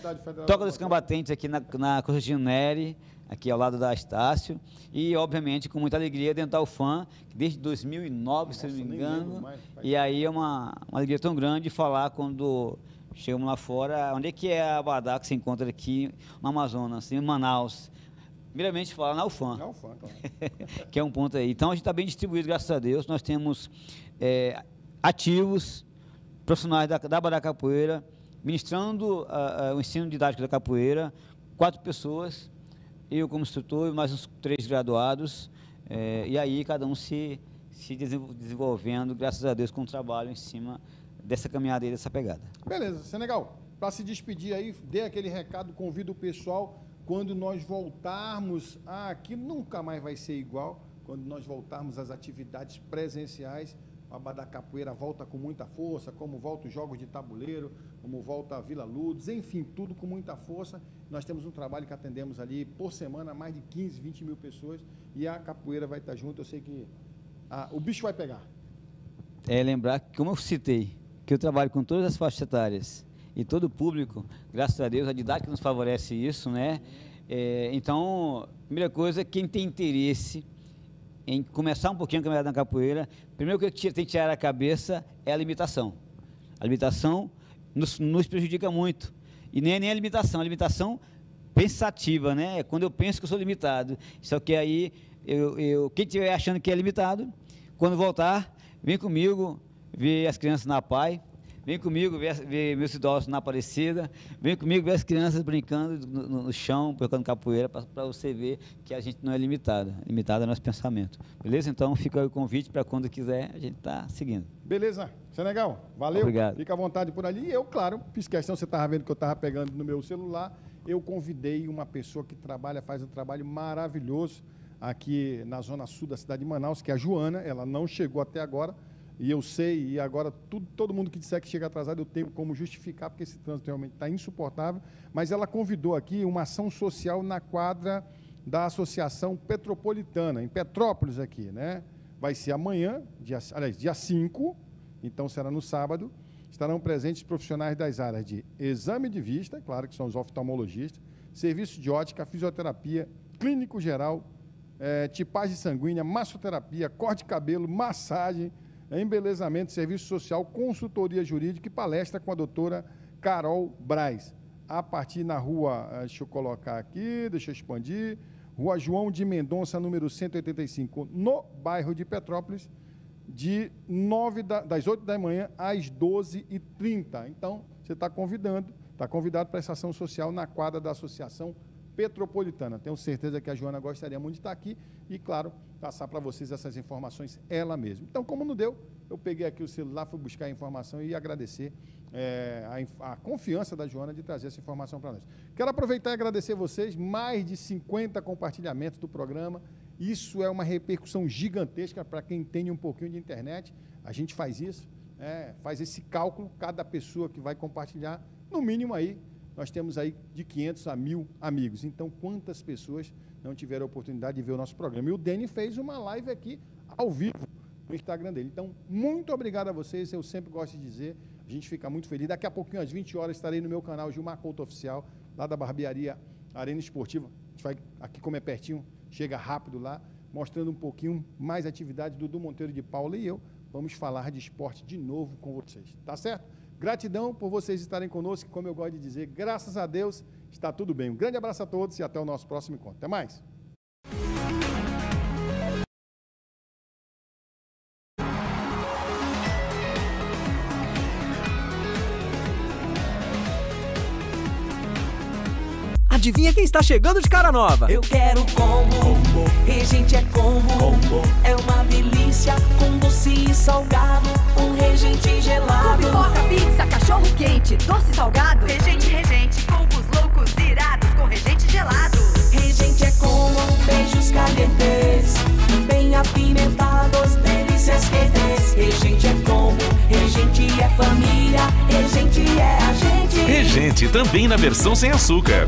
Toca dos Combatentes, aqui na Constantino Neri, aqui ao lado da Estácio, e, obviamente, com muita alegria, Dental Fan, desde 2009, se não me engano, e aí é uma alegria tão grande falar quando chegamos lá fora, onde é que é a Abadá que se encontra aqui no Amazonas, em Manaus. Primeiramente, falar na UFAM, claro. Que é um ponto aí. Então, a gente está bem distribuído, graças a Deus, nós temos ativos, profissionais da Abadá Capoeira, ministrando o ensino didático da capoeira, 4 pessoas, eu como instrutor e mais uns 3 graduados, e aí cada um se desenvolvendo, graças a Deus, com o trabalho em cima dessa caminhada e dessa pegada. Beleza, Senegal, para se despedir aí, dê aquele recado, convido o pessoal, quando nós voltarmos, aqui nunca mais vai ser igual, quando nós voltarmos às atividades presenciais, a Abadá Capoeira volta com muita força, como volta os jogos de tabuleiro, como volta a Vila Ludes, enfim, tudo com muita força. Nós temos um trabalho que atendemos ali por semana, mais de 15, 20 mil pessoas, e a capoeira vai estar junto. Eu sei que o bicho vai pegar. é lembrar que, como eu citei, que eu trabalho com todas as faixas etárias e todo o público, graças a Deus, a didática nos favorece isso, né? Então, a primeira coisa, quem tem interesse em começar um pouquinho a caminhada na capoeira, primeiro que tem que tirar da cabeça é a limitação. A limitação nos prejudica muito. E nem a limitação pensativa, né? É quando eu penso que eu sou limitado. Só que aí, quem estiver achando que é limitado, quando voltar, vem comigo ver as crianças na PAI, vem comigo ver meus idosos na Aparecida, vem comigo ver as crianças brincando no chão, tocando capoeira, para você ver que a gente não é limitado. Limitado é nosso pensamento. Beleza? Então, fica aí o convite para quando quiser, a gente está seguindo. Beleza. Senegal, valeu. Obrigado. Fica à vontade por ali. E eu, claro, fiz questão, você estava vendo que eu estava pegando no meu celular, eu convidei uma pessoa que faz um trabalho maravilhoso aqui na zona sul da cidade de Manaus, que é a Joana. Ela não chegou até agora, e eu sei, e agora todo mundo que disser que chega atrasado, eu tenho como justificar, porque esse trânsito realmente está insuportável, mas ela convidou aqui uma ação social na quadra da Associação Petropolitana, em Petrópolis aqui, né? Vai ser amanhã, dia 5, então será no sábado. Estarão presentes profissionais das áreas de exame de vista, claro que são os oftalmologistas, serviço de ótica, fisioterapia, clínico geral, tipagem sanguínea, massoterapia, corte de cabelo, massagem, embelezamento, serviço social, consultoria jurídica e palestra com a doutora Carol Braz. A partir na rua, deixa eu colocar aqui, deixa eu expandir, Rua João de Mendonça, número 185, no bairro de Petrópolis, das 8 da manhã às 12h30. Então, você está convidado para essa ação social na quadra da Associação Petropolitana. Tenho certeza que a Joana gostaria muito de estar aqui e, claro, passar para vocês essas informações ela mesma. Então, como não deu, eu peguei aqui o celular, fui buscar a informação e agradecer a confiança da Joana de trazer essa informação para nós. Quero aproveitar e agradecer vocês, mais de 50 compartilhamentos do programa. Isso é uma repercussão gigantesca para quem tem um pouquinho de internet. A gente faz isso, faz esse cálculo, cada pessoa que vai compartilhar, no mínimo aí, nós temos aí de 500 a 1.000 amigos. Então, quantas pessoas não tiveram a oportunidade de ver o nosso programa? E o Deni fez uma live aqui, ao vivo, no Instagram dele. Então, muito obrigado a vocês, eu sempre gosto de dizer, a gente fica muito feliz. Daqui a pouquinho, às 20 horas, estarei no meu canal Gilmar Couto Oficial, lá da barbearia Arena Esportiva. A gente vai, aqui como é pertinho, chega rápido lá, mostrando um pouquinho mais atividades do Dudu Monteiro de Paula e eu. Vamos falar de esporte de novo com vocês, tá certo? Gratidão por vocês estarem conosco, como eu gosto de dizer, graças a Deus, está tudo bem. Um grande abraço a todos e até o nosso próximo encontro. Até mais! Adivinha quem está chegando de cara nova? Eu quero combo, Regente é combo, é uma delícia, com doce e salgado, um regente gelado. Com pipoca, pizza, cachorro quente, doce e salgado. Regente, combos loucos, irados, com regente gelado. Regente é combo, beijos calientes, bem apimentados, delícias quentes. Regente é combo, regente é família, regente é a gente. Regente também na versão sem açúcar.